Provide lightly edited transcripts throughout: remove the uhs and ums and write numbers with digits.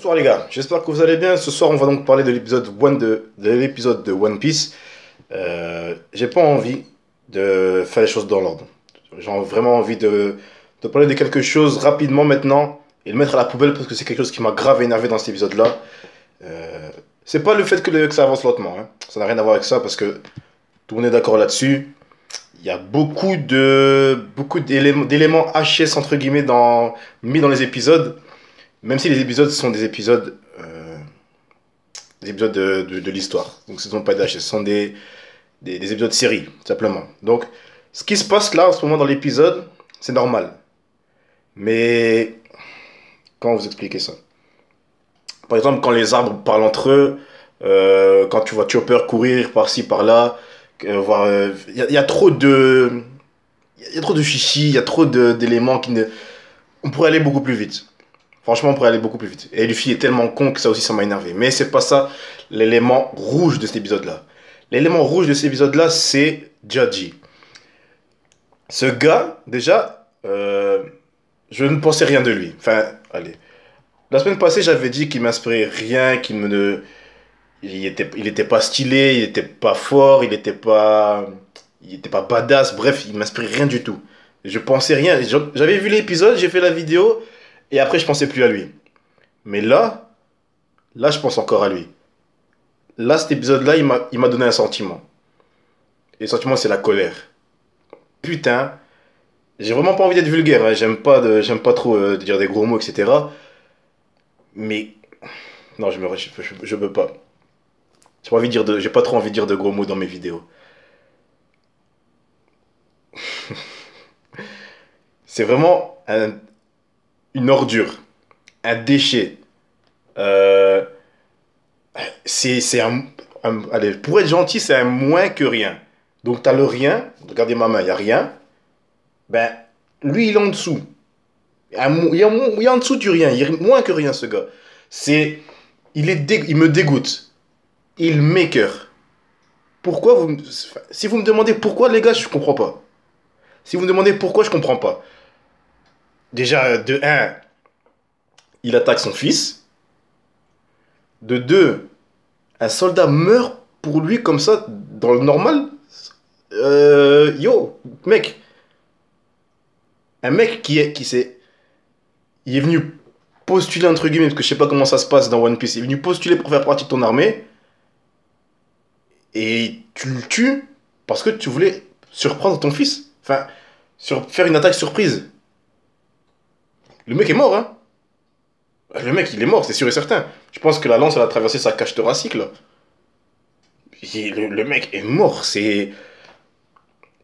Bonsoir les gars, j'espère que vous allez bien. Ce soir on va donc parler de l'épisode 1 de l'épisode de One Piece. J'ai pas envie de faire les choses dans l'ordre. J'ai vraiment envie de parler de quelque chose rapidement maintenant et le mettre à la poubelle parce que c'est quelque chose qui m'a grave énervé dans cet épisode-là. C'est pas le fait que ça avance lentement, hein. Ça n'a rien à voir avec ça parce que tout le monde est d'accord là-dessus. Il y a beaucoup d'éléments HS entre guillemets mis dans les épisodes. Même si les épisodes sont des épisodes de l'histoire. Donc ce ne sont pas des HS, ce sont des épisodes série, tout simplement. Donc ce qui se passe là en ce moment dans l'épisode, c'est normal. Mais comment vous expliquer ça? Par exemple, quand les arbres parlent entre eux, quand tu vois Chopper courir par-ci, par-là, il y a trop de... Il y a trop de chichi, il y a trop d'éléments qui ne... On pourrait aller beaucoup plus vite. Franchement, on pourrait aller beaucoup plus vite. Et Luffy est tellement con que ça aussi, ça m'a énervé. Mais c'est pas ça l'élément rouge de cet épisode-là. L'élément rouge de cet épisode-là, c'est Judgy. Ce gars, déjà, je ne pensais rien de lui. Enfin, allez. La semaine passée, j'avais dit qu'il m'inspirait rien, il était pas stylé, il était pas fort, il était pas badass. Bref, il m'inspirait rien du tout. Je pensais rien. J'avais vu l'épisode, j'ai fait la vidéo. Et après, je pensais plus à lui. Mais là, je pense encore à lui. Là, cet épisode-là, il m'a donné un sentiment. Et le sentiment, c'est la colère. Putain, j'ai vraiment pas envie d'être vulgaire, hein. J'aime pas trop dire des gros mots, etc. Mais non, je peux pas. J'ai pas trop envie de dire de gros mots dans mes vidéos. C'est vraiment une ordure, un déchet. Euh, allez, pour être gentil, c'est un moins que rien. Donc, tu as le rien. Regardez ma main, il n'y a rien. Ben, lui, il est en dessous. Il est en dessous du rien. Il est moins que rien, ce gars. Il me dégoûte. Il m'écoeure. Si vous me demandez pourquoi, les gars, je comprends pas. Si vous me demandez pourquoi, je comprends pas. Déjà, de un, il attaque son fils. De deux, un soldat meurt pour lui comme ça, dans le normal. Yo, mec. Un mec il est venu postuler, entre guillemets, parce que je sais pas comment ça se passe dans One Piece. Il est venu postuler pour faire partie de ton armée. Et tu le tues parce que tu voulais surprendre ton fils. Enfin, faire une attaque surprise. Le mec est mort, hein. Le mec, il est mort, c'est sûr et certain. Je pense que la lance, elle a traversé sa cage thoracique, là. Le mec est mort, c'est...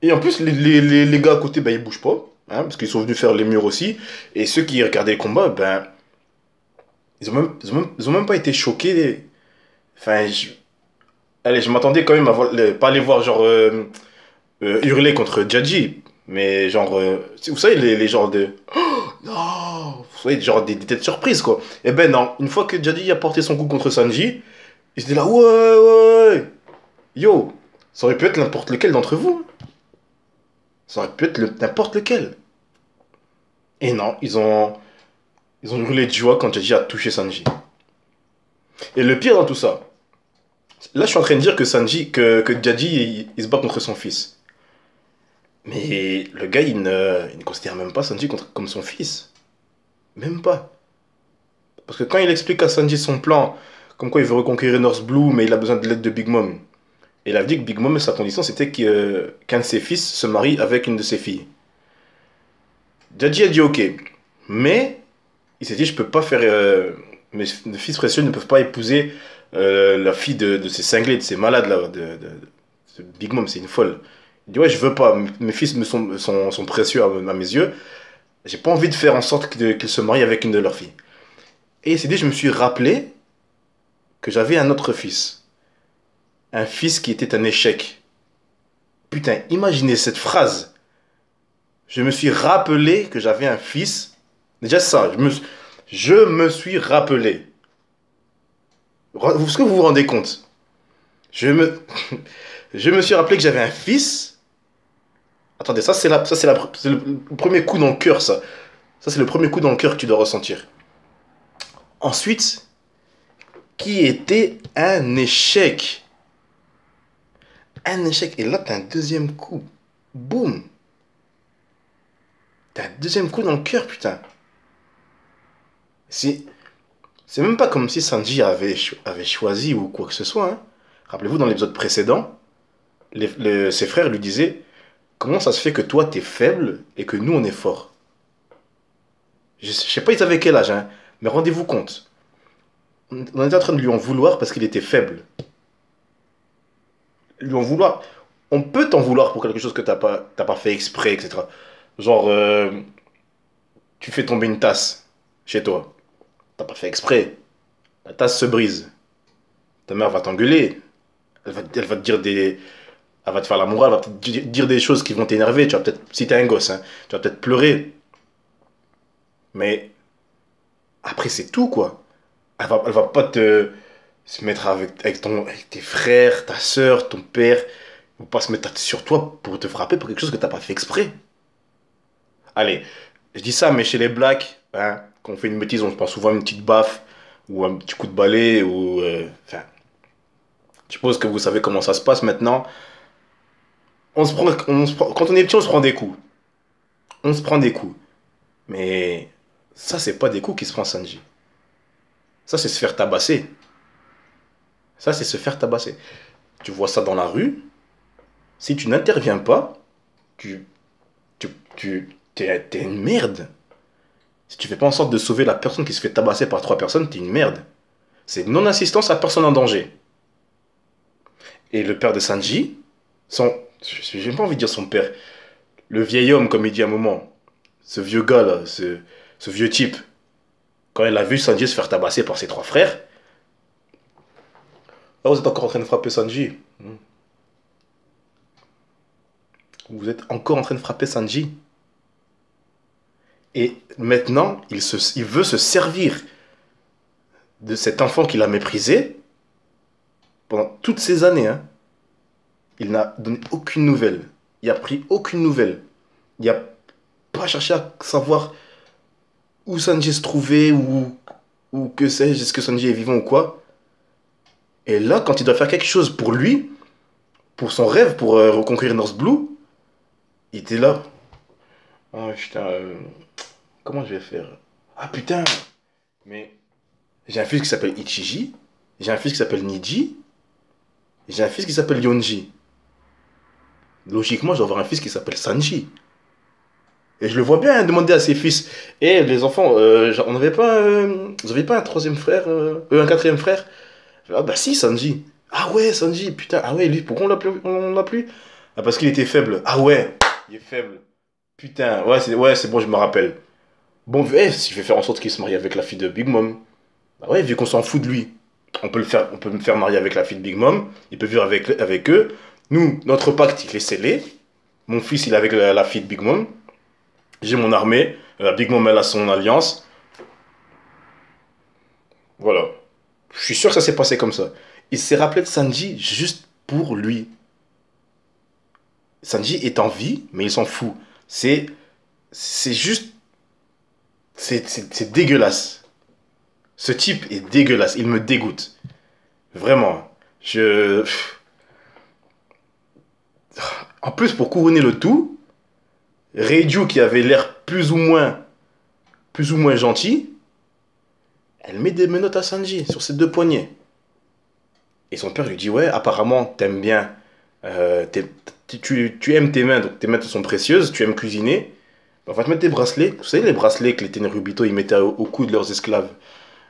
Et en plus, les gars à côté, ben, ils bougent pas, hein, parce qu'ils sont venus faire les murs aussi. Et ceux qui regardaient le combat, ben... Ils ont même pas été choqués. Enfin, allez, je m'attendais quand même à pas les voir, genre, hurler contre Judgy. Mais genre, vous savez, les genres de... Oh, non! Vous savez, genre des têtes surprises, quoi. Et ben non, une fois que Judgy a porté son coup contre Sanji, ils étaient là, ouais, ouais, yo, ça aurait pu être n'importe lequel d'entre vous. Ça aurait pu être n'importe lequel. Et non, ils ont hurlé de joie quand Judgy a touché Sanji. Et le pire dans tout ça, là je suis en train de dire que Judgy, il se bat contre son fils. Mais le gars, il ne considère même pas Sanji comme son fils. Même pas. Parce que quand il explique à Sanji son plan, comme quoi il veut reconquérir North Blue, mais il a besoin de l'aide de Big Mom. Et il a dit que Big Mom, sa condition, c'était qu'un de ses fils se marie avec une de ses filles. Judgy a dit ok. Mais, il s'est dit, je peux pas faire... mes fils précieux ne peuvent pas épouser la fille de ces cinglés, de ces malades là. Big Mom, c'est une folle. Il dit ouais, je veux pas, mes fils sont précieux à mes yeux. J'ai pas envie de faire en sorte qu'ils se marient avec une de leurs filles. Et il s'est dit, je me suis rappelé que j'avais un autre fils. Un fils qui était un échec. Putain, imaginez cette phrase. Je me suis rappelé que j'avais un fils. Déjà ça, je me suis rappelé. Est-ce que vous vous rendez compte? Je me suis rappelé que j'avais un fils. Attendez, ça c'est le premier coup dans le cœur, ça. Ça c'est le premier coup dans le cœur que tu dois ressentir. Ensuite, qui était un échec. Un échec. Et là, t'as un deuxième coup. Boum. T'as un deuxième coup dans le cœur, putain. C'est c'est même pas comme si Sanji avait choisi ou quoi que ce soit, hein. Rappelez-vous, dans l'épisode précédent, ses frères lui disaient: comment ça se fait que toi, t'es faible et que nous, on est fort? Je sais pas, ils avaient quel âge, hein, mais rendez-vous compte. On était en train de lui en vouloir parce qu'il était faible. Lui en vouloir. On peut t'en vouloir pour quelque chose que t'as pas fait exprès, etc. Genre, tu fais tomber une tasse chez toi. T'as pas fait exprès. La tasse se brise. Ta mère va t'engueuler. Elle va te dire des. Elle va te faire la morale, elle va te dire des choses qui vont t'énerver. Tu vas peut-être, si t'es un gosse, hein, tu vas peut-être pleurer. Mais après, c'est tout, quoi. Elle va pas te se mettre avec tes frères, ta soeur, ton père. Ils vont pas se mettre sur toi pour te frapper pour quelque chose que t'as pas fait exprès. Allez, je dis ça, mais chez les blacks, hein, quand on fait une bêtise, on se prend souvent une petite baffe ou un petit coup de balai ou. Enfin, je suppose que vous savez comment ça se passe maintenant. Quand on est petit, on se prend des coups. On se prend des coups. Mais ça, c'est pas des coups qui se prend Sanji. Ça, c'est se faire tabasser. Ça, c'est se faire tabasser. Tu vois ça dans la rue. Si tu n'interviens pas, tu, t'es une merde. Si tu fais pas en sorte de sauver la personne qui se fait tabasser par trois personnes, t'es une merde. C'est non-assistance à personne en danger. Et le père de Sanji, j'ai pas envie de dire son père, le vieil homme, comme il dit à un moment, ce vieux gars là, ce vieux type, quand il a vu Sanji se faire tabasser par ses trois frères, là vous êtes encore en train de frapper Sanji. Vous êtes encore en train de frapper Sanji. Et maintenant, il veut se servir de cet enfant qu'il a méprisé pendant toutes ces années. Hein. Il n'a donné aucune nouvelle. Il n'a pris aucune nouvelle. Il n'a pas cherché à savoir où Sanji se trouvait ou que sais-je, est-ce que Sanji est vivant ou quoi. Et là, quand il doit faire quelque chose pour lui, pour son rêve, pour reconquérir North Blue, il était là. Oh putain, comment je vais faire? Ah putain, mais j'ai un fils qui s'appelle Ichiji, j'ai un fils qui s'appelle Niji, j'ai un fils qui s'appelle Yonji. Logiquement, je dois avoir un fils qui s'appelle Sanji. Et je le vois bien hein, demander à ses fils. Et les enfants, on n'avait pas, vous avez pas un troisième frère, un quatrième frère? Ah bah si, Sanji. Ah ouais, Sanji, putain, ah ouais, lui, pourquoi on l'a plus? Ah parce qu'il était faible. Ah ouais, il est faible. Putain, ouais, c'est bon, je me rappelle. Bon, si je vais faire en sorte qu'il se marie avec la fille de Big Mom. Bah ouais, vu qu'on s'en fout de lui, on peut me faire marier avec la fille de Big Mom, il peut vivre avec eux. Nous, notre pacte, il est scellé. Mon fils, il est avec la fille de Big Mom. J'ai mon armée. Big Mom, elle a son alliance. Voilà. Je suis sûr que ça s'est passé comme ça. Il s'est rappelé de Sanji juste pour lui. Sanji est en vie, mais il s'en fout. C'est juste. C'est dégueulasse. Ce type est dégueulasse. Il me dégoûte. Vraiment. Je. En plus, pour couronner le tout, Reiju, qui avait l'air plus ou moins gentil, elle met des menottes à Sanji sur ses deux poignets. Et son père lui dit: ouais, apparemment, t'aimes bien. Tu aimes tes mains, donc tes mains sont précieuses, tu aimes cuisiner. On va te mettre des bracelets. Vous savez, les bracelets que les Tenryubito ils mettaient au cou de leurs esclaves.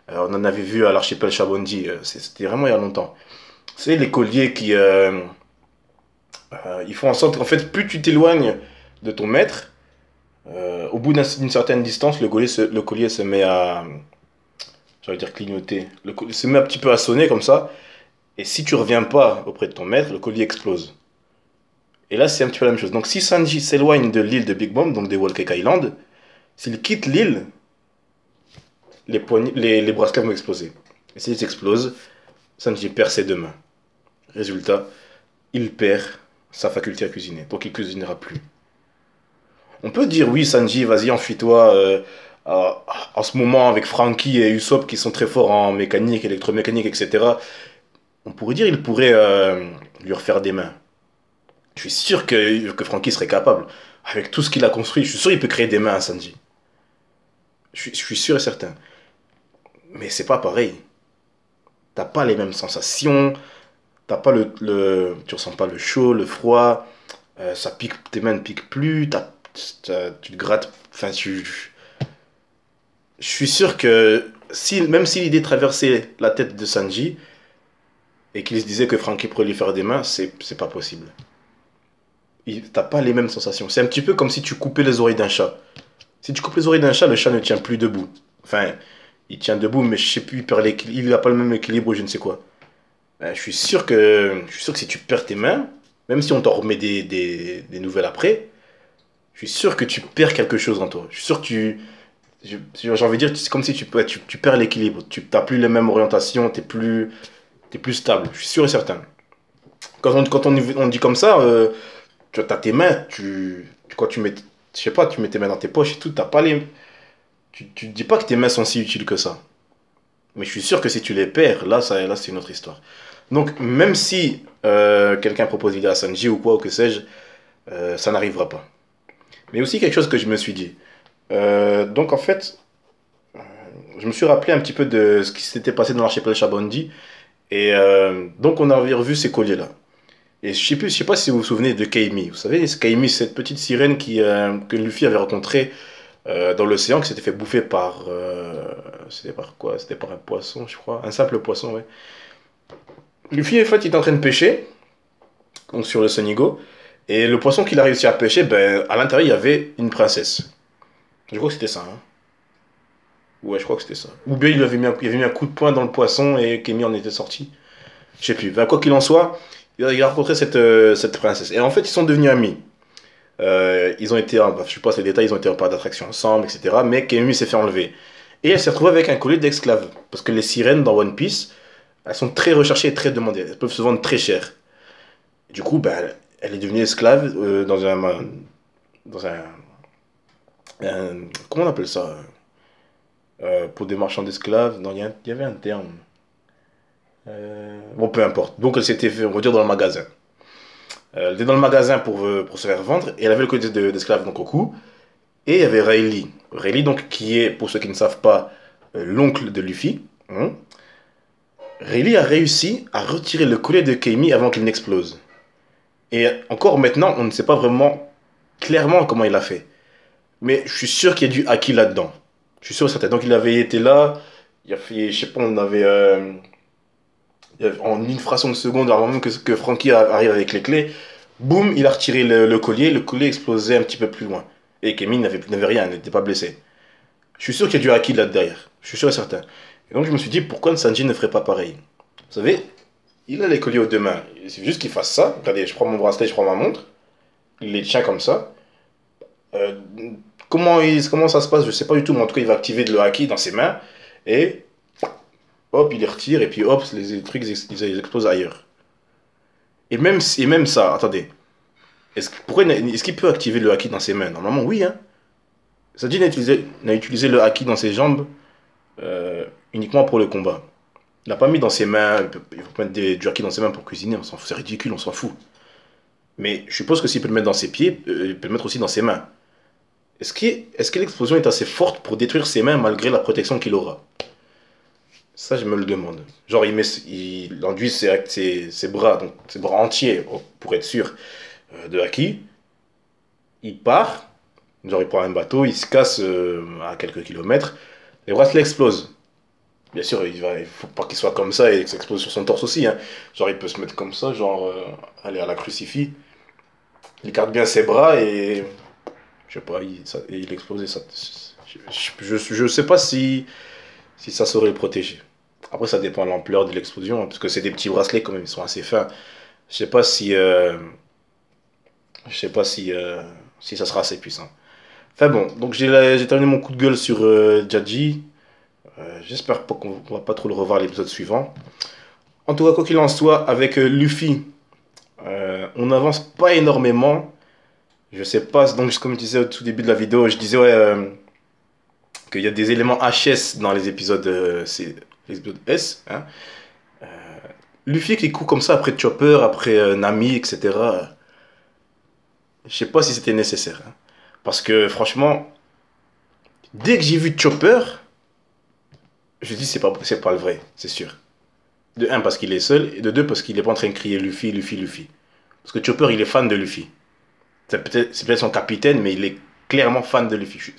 On en avait vu à l'archipel Shabondi. C'était vraiment il y a longtemps. Vous savez, les colliers qui. Ils font en sorte qu'en fait, plus tu t'éloignes de ton maître, au bout d'une certaine distance, le collier se met à. J'allais dire clignoter. Le collier se met un petit peu à sonner comme ça. Et si tu reviens pas auprès de ton maître, le collier explose. Et là, c'est un petit peu la même chose. Donc, si Sanji s'éloigne de l'île de Big Mom, donc des Whole Cake Island, s'il quitte l'île, les bracelets vont exploser. Et s'ils explosent, Sanji perd ses deux mains. Résultat, il perd sa faculté à cuisiner. Donc, il cuisinera plus. On peut dire, oui, Sanji, vas-y, enfuis-toi euh, en ce moment avec Franky et Usopp qui sont très forts en mécanique, électromécanique, etc. On pourrait dire il pourrait lui refaire des mains. Je suis sûr que Franky serait capable. Avec tout ce qu'il a construit, je suis sûr qu'il peut créer des mains à Sanji. Je suis sûr et certain. Mais c'est pas pareil. T'as pas les mêmes sensations. T'as pas tu ressens pas le chaud, le froid. Ça pique, tes mains ne piquent plus. Tu te grattes. Enfin, je suis sûr que même si l'idée traversait la tête de Sanji et qu'il se disait que Franky pourrait lui faire des mains, c'est pas possible. T'as pas les mêmes sensations. C'est un petit peu comme si tu coupais les oreilles d'un chat. Si tu coupes les oreilles d'un chat, le chat ne tient plus debout. Enfin, il tient debout, mais je sais plus, il n'a pas le même équilibre ou je ne sais quoi. Je suis sûr que si tu perds tes mains, même si on t'en remet des nouvelles après, je suis sûr que tu perds quelque chose en toi. Je suis sûr que j'ai envie de dire, c'est comme si tu perds l'équilibre. Tu n'as plus les mêmes orientations, t'es plus stable. Je suis sûr et certain. Quand on dit comme ça, tu as tes mains, quand tu mets, je sais pas, tu mets tes mains dans tes poches et tout, t'as pas les, tu te dis pas que tes mains sont si utiles que ça. Mais je suis sûr que si tu les perds, là c'est une autre histoire. Donc, même si quelqu'un propose l'idée à Sanji ou quoi, ou que sais-je, ça n'arrivera pas. Mais aussi quelque chose que je me suis dit. Donc, en fait, je me suis rappelé un petit peu de ce qui s'était passé dans l'archipel Shabondi. Et donc, on avait revu ces colliers-là. Et je sais pas si vous vous souvenez de Kaimi. Vous savez, Kaimi, c'est cette petite sirène que Luffy avait rencontrée dans l'océan, qui s'était fait bouffer par. C'était par quoi? C'était par un poisson, je crois. Un simple poisson, ouais. Luffy, en fait, il est en train de pêcher, donc sur le Sonigo. Et le poisson qu'il a réussi à pêcher, ben, à l'intérieur, il y avait une princesse. Je crois que c'était ça, hein. Ouais, je crois que c'était ça. Ou bien il avait mis un coup de poing dans le poisson et Kaimi en était sorti. Je sais plus. Ben, quoi qu'il en soit, il a rencontré cette princesse. Et en fait, ils sont devenus amis. Ils ont été, je sais pas ces détails, ils ont été en parc d'attraction ensemble, etc. Mais Kaimi s'est fait enlever. Et elle s'est retrouvée avec un collier d'esclaves. Parce que les sirènes dans One Piece, elles sont très recherchées et très demandées. Elles peuvent se vendre très cher. Du coup, ben, elle est devenue esclave comment on appelle ça? Pour des marchands d'esclaves. Non, il y avait un terme. Bon, peu importe. Donc, elle s'était fait, on va dire, dans le magasin. Elle était dans le magasin pour se faire vendre et elle avait le collier d'esclave donc au cou. Et il y avait Rayleigh. Rayleigh, donc, qui est, pour ceux qui ne savent pas, l'oncle de Luffy. Hein. Rayleigh a réussi à retirer le collier de Kaimi avant qu'il n'explose. Et encore maintenant, on ne sait pas vraiment clairement comment il a fait. Mais je suis sûr qu'il y a du haki là-dedans. Je suis sûr et certain. Donc il avait été là, il a fait, je sais pas, en une fraction de seconde, avant même que Franky arrive avec les clés, boum, il a retiré le collier explosait un petit peu plus loin. Et Kemi n'avait rien, n'était pas blessé. Je suis sûr qu'il y a du haki là derrière. Je suis sûr et certain. Et donc je me suis dit, pourquoi Sanji ne ferait pas pareil? Vous savez, il a les colliers aux deux mains. Il suffit juste qu'il fasse ça. Regardez, je prends mon bracelet, je prends ma montre. Il les tient comme ça. Euh, comment ça se passe, je sais pas du tout, mais en tout cas, il va activer le haki dans ses mains. Et hop, il les retire. Et puis hop, les trucs, ils explosent ailleurs. Et même ça, attendez. Est-ce qu'il peut activer le haki dans ses mains? Normalement, oui, hein. Sanji n'a utilisé le haki dans ses jambes uniquement pour le combat. Il n'a pas mis dans ses mains, il faut pas mettre du haki dans ses mains pour cuisiner, on s'en fout, c'est ridicule, on s'en fout. Mais je suppose que s'il peut le mettre dans ses pieds, il peut le mettre aussi dans ses mains. Est-ce que l'explosion est assez forte pour détruire ses mains malgré la protection qu'il aura? Ça, je me le demande. Genre, il enduit ses bras, donc ses bras entiers, pour être sûr de haki. Il part, genre il prend un bateau, il se casse à quelques kilomètres, les bracelets explosent. Bien sûr, il faut pas qu'il soit comme ça et que ça explose sur son torse aussi, hein. Genre, il peut se mettre comme ça, genre, aller à la crucifix. Il garde bien ses bras et. Je sais pas, il explose et ça. Je sais pas si ça saurait le protéger. Après, ça dépend de l'ampleur de l'explosion, hein, parce que c'est des petits bracelets quand même, ils sont assez fins. Je sais pas si. Je sais pas si ça sera assez puissant. Enfin bon, donc j'ai terminé mon coup de gueule sur Jadji. J'espère pas qu'on va pas trop le revoir l'épisode suivant. En tout cas, quoi qu'il en soit, avec Luffy, on n'avance pas énormément. Je sais pas, donc comme je disais au tout début de la vidéo, je disais ouais, qu'il y a des éléments HS dans les épisodes, les épisodes S. Hein. Luffy qui court comme ça après Chopper, après Nami, etc. Je sais pas si c'était nécessaire. Hein. Parce que franchement, dès que j'ai vu Chopper, je dis c'est pas le vrai, c'est sûr. De un, parce qu'il est seul, et de deux, parce qu'il est pas en train de crier Luffy, Luffy, Luffy. Parce que Chopper, il est fan de Luffy. C'est peut-être son capitaine, mais il est clairement fan de Luffy.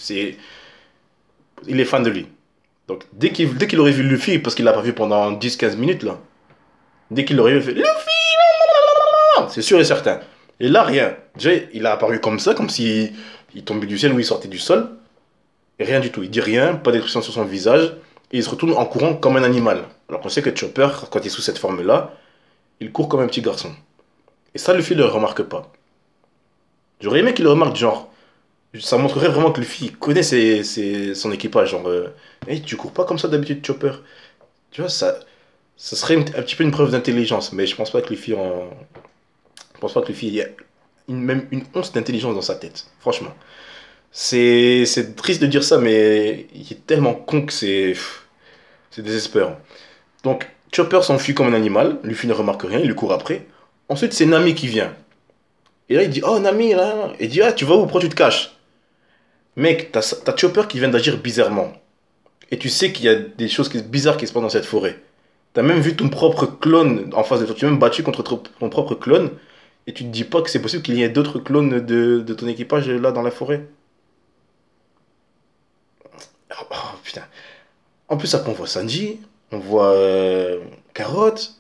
Il est fan de lui. Donc, dès qu'il aurait vu Luffy, parce qu'il l'a pas vu pendant 10-15 minutes, là, dès qu'il l'aurait vu, il fait Luffy, c'est sûr et certain. Et là, rien. Déjà, il a apparu comme ça, comme si il tombait du ciel ou il sortait du sol. Et rien du tout. Il dit rien, pas d'expression sur son visage. Et il se retourne en courant comme un animal. Alors qu'on sait que Chopper, quand il est sous cette forme-là, il court comme un petit garçon. Et ça, Luffy ne le remarque pas. J'aurais aimé qu'il le remarque, genre. Ça montrerait vraiment que Luffy connaît son équipage. Genre, hey, tu cours pas comme ça d'habitude, Chopper. Tu vois, ça serait un petit peu une preuve d'intelligence. Mais je pense pas que Luffy Je pense pas que Luffy ait même une once d'intelligence dans sa tête. Franchement. C'est triste de dire ça, mais il est tellement con que c'est désespérant. Donc, Chopper s'enfuit comme un animal. Luffy ne remarque rien, il lui court après. Ensuite, c'est Nami qui vient. Et là, il dit, oh Nami, là. Il dit, ah, tu vas où? Pourquoi tu te caches? Mec, t'as Chopper qui vient d'agir bizarrement. Et tu sais qu'il y a des choses bizarres qui se passent dans cette forêt. T'as même vu ton propre clone en face de toi. Tu as même battu contre ton propre clone. Et tu te dis pas que c'est possible qu'il y ait d'autres clones de ton équipage là dans la forêt. Oh, putain. En plus, après, on voit Sanji. On voit Carotte.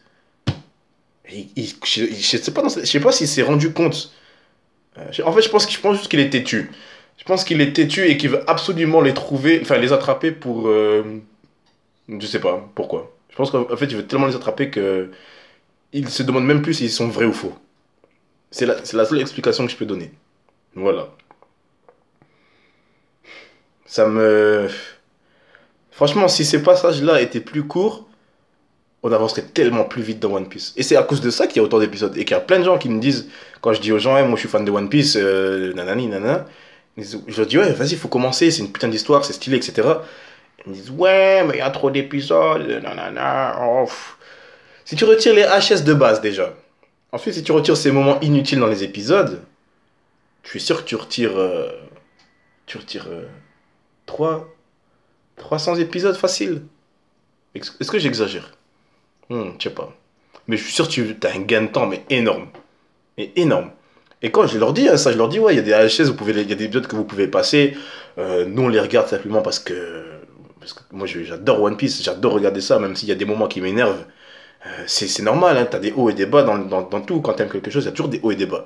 Je sais pas s'il s'est rendu compte. En fait, je pense juste qu'il est têtu. Je pense qu'il est têtu et qu'il veut absolument les trouver, enfin les attraper pour. Je sais pas pourquoi. Je pense qu'en fait, il veut tellement les attraper que il se demande même plus s'ils sont vrais ou faux. C'est la seule explication que je peux donner. Voilà. Ça me. Franchement, si ces passages-là étaient plus courts, on avancerait tellement plus vite dans One Piece. Et c'est à cause de ça qu'il y a autant d'épisodes. Et qu'il y a plein de gens qui me disent, quand je dis aux gens, hey, moi je suis fan de One Piece, nanani, nanana. Je leur dis, ouais, vas-y, faut commencer, c'est une putain d'histoire, c'est stylé, etc. Ils me disent, ouais, mais il y a trop d'épisodes, nanana. Oh, si tu retires les HS de base déjà, ensuite si tu retires ces moments inutiles dans les épisodes, je suis sûr que tu retires 3, 300 épisodes facile. Est-ce que j'exagère? Je sais pas. Mais je suis sûr que tu as un gain de temps, mais énorme. Mais énorme. Et quand je leur dis ça, je leur dis, ouais, il y a des HS, il y a des épisodes que vous pouvez passer. Nous, on les regarde simplement parce que moi, j'adore One Piece, j'adore regarder ça, même s'il y a des moments qui m'énervent. C'est normal, hein, t'as des hauts et des bas dans tout. Quand t'aimes quelque chose, il y a toujours des hauts et des bas.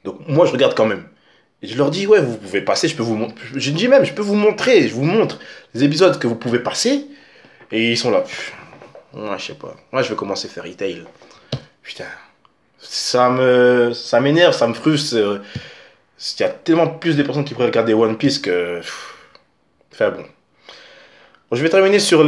Donc, moi, je regarde quand même. Et je leur dis, ouais, vous pouvez passer, je peux vous montrer. Je dis même, je peux vous montrer, je vous montre les épisodes que vous pouvez passer. Et ils sont là. Ouais, je sais pas. Moi, je vais commencer Fairy Tail. Putain. Ça m'énerve, ça me frustre. Il y a tellement plus de personnes qui pourraient regarder One Piece que. Enfin bon. Bon, je vais terminer sur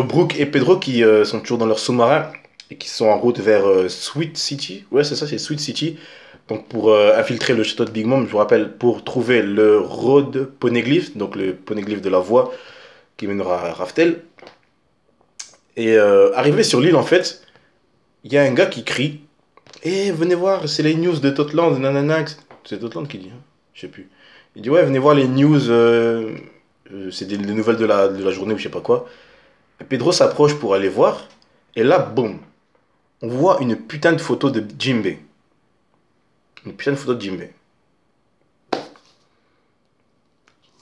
Brook et Pedro qui sont toujours dans leur sous-marin et qui sont en route vers Sweet City. Ouais, c'est ça, c'est Sweet City. Donc pour infiltrer le château de Big Mom, je vous rappelle, pour trouver le Road Poneglyph, donc le poneglyphe de la voie qui mènera à Raftel. Et arrivé sur l'île, en fait, il y a un gars qui crie. Eh, venez voir, c'est les news de Totland, nanana. C'est Totland qui dit, hein, je sais plus. Il dit, ouais, venez voir les news, c'est les nouvelles de la journée ou je sais pas quoi. Et Pedro s'approche pour aller voir. Et là, boum, on voit une putain de photo de Jinbei. Une putain de photo de Jinbei.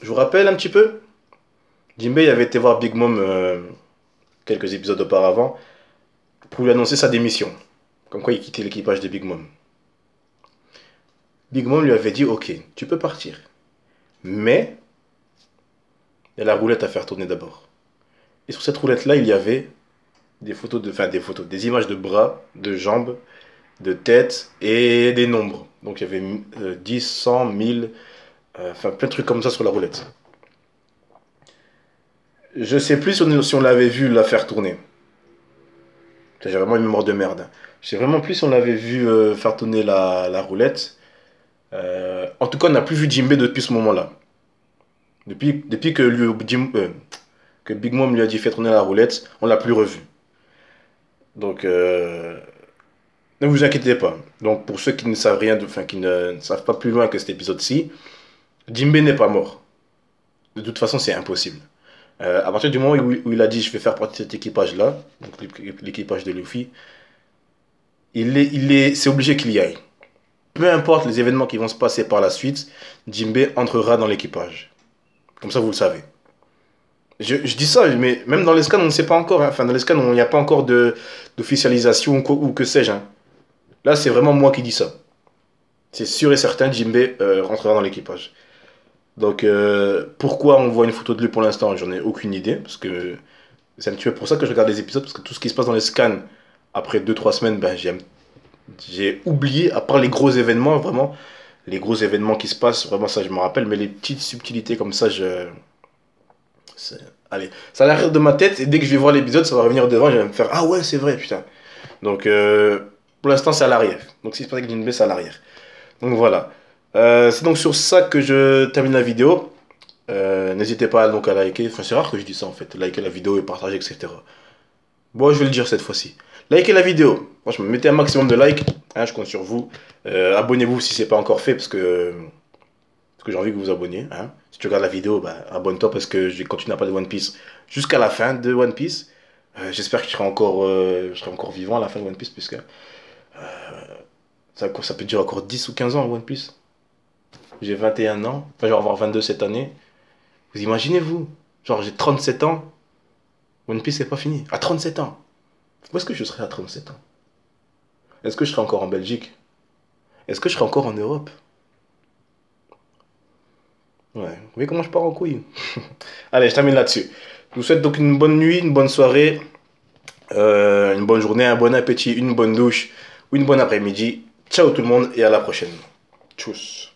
Je vous rappelle un petit peu. Jinbei avait été voir Big Mom quelques épisodes auparavant pour lui annoncer sa démission. Comme quoi il quittait l'équipage de Big Mom. Big Mom lui avait dit, ok, tu peux partir. Mais, il y a la roulette à faire tourner d'abord. Et sur cette roulette-là, il y avait des images de bras, de jambes, de tête et des nombres. Donc il y avait 10, 100, 1000, plein de trucs comme ça sur la roulette. Je sais plus si on l'avait vu la faire tourner. J'ai vraiment une mémoire de merde. Je sais vraiment plus si on l'avait vu faire tourner la roulette. En tout cas, on n'a plus vu Jinbei depuis ce moment-là. Depuis que, que Big Mom lui a dit fait tourner la roulette, on l'a plus revu. Donc, ne vous inquiétez pas. Donc, pour ceux qui ne savent rien, enfin, qui ne savent pas plus loin que cet épisode-ci, Jinbei n'est pas mort. De toute façon, c'est impossible. À partir du moment où il a dit je vais faire partie de cet équipage-là, donc l'équipage de Luffy, c'est obligé qu'il y aille. Peu importe les événements qui vont se passer par la suite, Jinbei entrera dans l'équipage. Comme ça, vous le savez. Je dis ça, mais même dans les scans, on ne sait pas encore. Hein. Enfin, dans les scans, il n'y a pas encore d'officialisation ou que sais-je. Hein. Là, c'est vraiment moi qui dis ça. C'est sûr et certain, Jinbei rentrera dans l'équipage. Donc, pourquoi on voit une photo de lui pour l'instant, j'en ai aucune idée. Parce que c'est un petit peu pour ça que je regarde les épisodes. Parce que tout ce qui se passe dans les scans, après 2-3 semaines, ben, j'ai oublié, à part les gros événements, vraiment. Les gros événements qui se passent, vraiment ça je me rappelle. Mais les petites subtilités comme ça, allez, ça a l'arrière de ma tête. Et dès que je vais voir l'épisode, ça va revenir devant. Je vais me faire ah ouais, c'est vrai, putain. Donc, pour l'instant, c'est à l'arrière. Donc, si c'est pas avec Jinbei, c'est à l'arrière. Donc, voilà. C'est donc sur ça que je termine la vidéo. N'hésitez pas donc à liker. Enfin, c'est rare que je dise ça en fait. Liker la vidéo et partager, etc. Bon, je vais le dire cette fois-ci. Likez la vidéo. Franchement, mettez un maximum de likes. Hein, je compte sur vous. Abonnez-vous si c'est pas encore fait parce que j'ai envie que vous vous abonniez. Hein. Si tu regardes la vidéo, bah, abonne-toi parce que je vais continuer à parler de One Piece jusqu'à la fin de One Piece. J'espère que je serai encore vivant à la fin de One Piece puisque ça peut durer encore 10 ou 15 ans One Piece. J'ai 21 ans. Enfin, je vais avoir 22 cette année. Vous imaginez, vous? Genre, j'ai 37 ans. One Piece n'est pas fini. À 37 ans. Où est-ce que je serai à 37 ans? Est-ce que je serai encore en Belgique? Est-ce que je serai encore en Europe? Ouais. Vous voyez comment je pars en couille? Allez, je termine là-dessus. Je vous souhaite donc une bonne nuit, une bonne soirée, une bonne journée, un bon appétit, une bonne douche ou une bonne après-midi. Ciao tout le monde et à la prochaine. Tchuss.